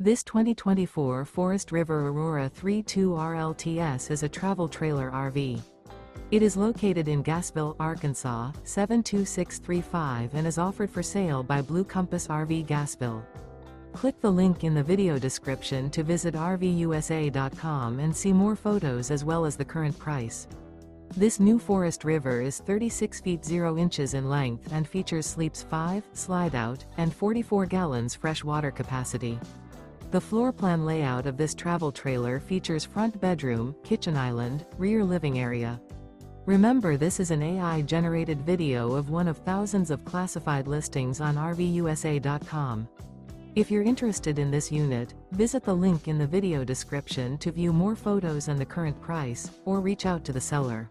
This 2024 Forest River Aurora 3.2 RLTS is a travel trailer RV. It is located in Gassville, Arkansas, 72635 and is offered for sale by Blue Compass RV Gassville. Click the link in the video description to visit RVUSA.com and see more photos as well as the current price. This new Forest River is 36 feet 0 inches in length and features sleeps 5, slide-out, and 44 gallons fresh water capacity. The floor plan layout of this travel trailer features front bedroom, kitchen island, rear living area. Remember, this is an AI-generated video of one of thousands of classified listings on RVUSA.com. If you're interested in this unit, visit the link in the video description to view more photos and the current price, or reach out to the seller.